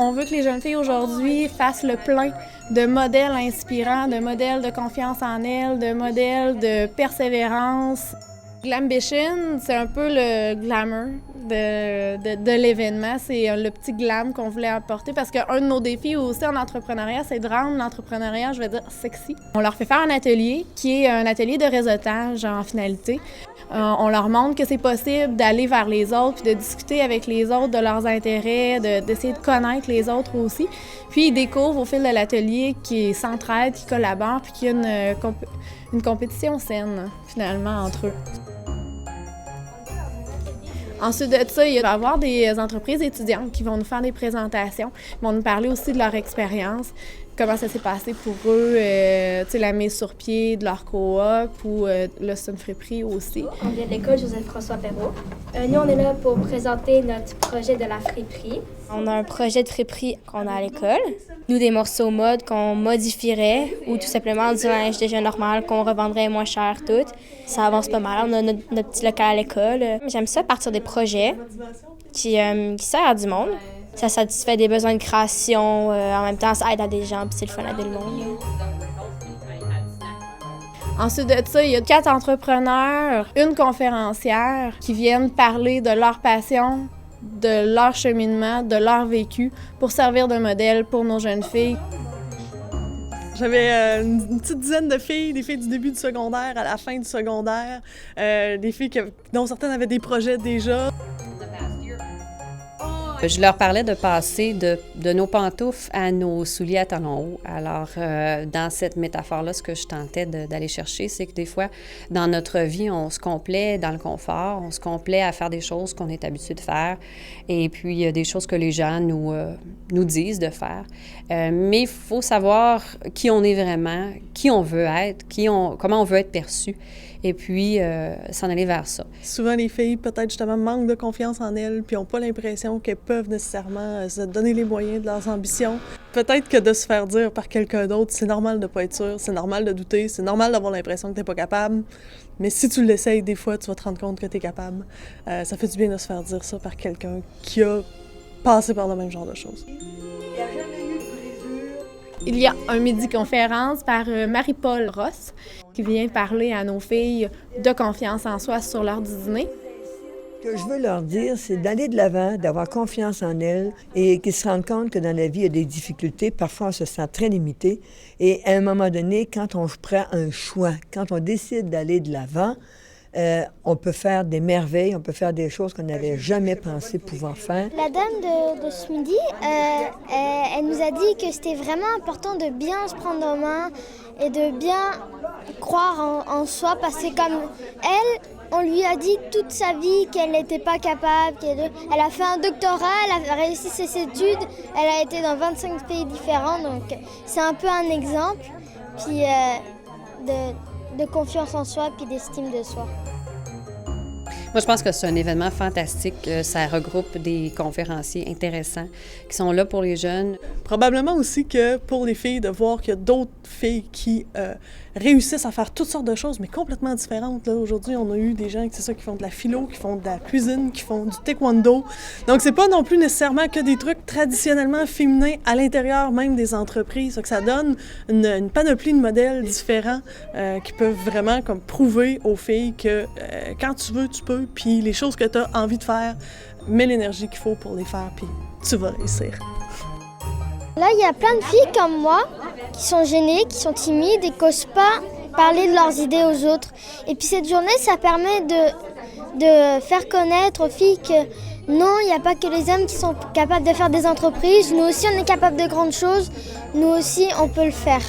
On veut que les jeunes filles aujourd'hui fassent le plein de modèles inspirants, de modèles de confiance en elles, de modèles de persévérance. Glambition, c'est un peu le glamour de l'événement. C'est le petit glam qu'on voulait apporter parce qu'un de nos défis aussi en entrepreneuriat, c'est de rendre l'entrepreneuriat, je vais dire, sexy. On leur fait faire un atelier qui est un atelier de réseautage en finalité. On leur montre que c'est possible d'aller vers les autres, puis de discuter avec les autres de leurs intérêts, d'essayer de connaître les autres aussi. Puis ils découvrent au fil de l'atelier qu'ils s'entraident, qu'ils collaborent, puis qu'il y a une compétition saine, finalement, entre eux. Ensuite de ça, il va y avoir des entreprises étudiantes qui vont nous faire des présentations, qui vont nous parler aussi de leur expérience, comment ça s'est passé pour eux, la mise sur pied de leur coop ou là, c'est une friperie aussi. On vient de l'école Joseph-François Perrault. Nous, on est là pour présenter notre projet de la friperie. On a un projet de friperie qu'on a à l'école. Nous, des morceaux mode qu'on modifierait ou tout simplement du linge déjà normal qu'on revendrait moins cher tout. Ça avance pas mal. On a notre petit local à l'école. J'aime ça partir des projets qui servent à du monde. Ça satisfait des besoins de création. En même temps, ça aide à des gens, puis c'est le fun à aider le monde. Ensuite de ça, il y a 4 entrepreneurs, une conférencière qui viennent parler de leur passion, de leur cheminement, de leur vécu pour servir de modèle pour nos jeunes filles. J'avais une petite dizaine de filles, des filles du début du secondaire à la fin du secondaire, des filles dont certaines avaient des projets déjà. Je leur parlais de passer de nos pantoufles à nos souliers à talons hauts. Alors, dans cette métaphore-là, ce que je tentais d'aller chercher, c'est que des fois, dans notre vie, on se complaît dans le confort, on se complaît à faire des choses qu'on est habitué de faire, et puis il y a des choses que les gens nous disent de faire. Mais il faut savoir qui on est vraiment, qui on veut être, comment on veut être perçu, et puis s'en aller vers ça. Souvent, les filles, peut-être justement, manquent de confiance en elles, puis n'ont pas l'impression qu'elles peuvent nécessairement se donner les moyens de leurs ambitions. Peut-être que de se faire dire par quelqu'un d'autre, c'est normal de ne pas être sûr, c'est normal de douter, c'est normal d'avoir l'impression que tu n'es pas capable. Mais si tu l'essayes, des fois, tu vas te rendre compte que tu es capable. Ça fait du bien de se faire dire ça par quelqu'un qui a passé par le même genre de choses. Il y a un midi-conférence par Marie-Paul Ross qui vient parler à nos filles de confiance en soi sur l'heure du dîner. Ce que je veux leur dire, c'est d'aller de l'avant, d'avoir confiance en elles et qu'ils se rendent compte que dans la vie, il y a des difficultés. Parfois, on se sent très limité. Et à un moment donné, quand on prend un choix, quand on décide d'aller de l'avant, on peut faire des merveilles, on peut faire des choses qu'on n'avait jamais pensé pouvoir faire. La dame de ce midi, elle nous a dit que c'était vraiment important de bien se prendre en main et de bien croire en soi parce que comme elle, on lui a dit toute sa vie qu'elle n'était pas capable, elle a fait un doctorat, elle a réussi ses études, elle a été dans 25 pays différents, donc c'est un peu un exemple puis, de confiance en soi puis d'estime de soi. Moi, je pense que c'est un événement fantastique. Ça regroupe des conférenciers intéressants qui sont là pour les jeunes. Probablement aussi que pour les filles, de voir qu'il y a d'autres filles qui réussissent à faire toutes sortes de choses, mais complètement différentes. Là, aujourd'hui, on a eu des gens qui font de la philo, qui font de la cuisine, qui font du taekwondo. Donc, c'est pas non plus nécessairement que des trucs traditionnellement féminins à l'intérieur même des entreprises. Donc, ça donne une panoplie de modèles différents qui peuvent vraiment comme prouver aux filles que quand tu veux, tu peux, puis les choses que tu as envie de faire, mets l'énergie qu'il faut pour les faire, puis tu vas réussir. Là, il y a plein de filles comme moi qui sont gênées, qui sont timides et qui n'osent pas parler de leurs idées aux autres. Et puis cette journée, ça permet de faire connaître aux filles que non, il n'y a pas que les hommes qui sont capables de faire des entreprises. Nous aussi, on est capables de grandes choses. Nous aussi, on peut le faire.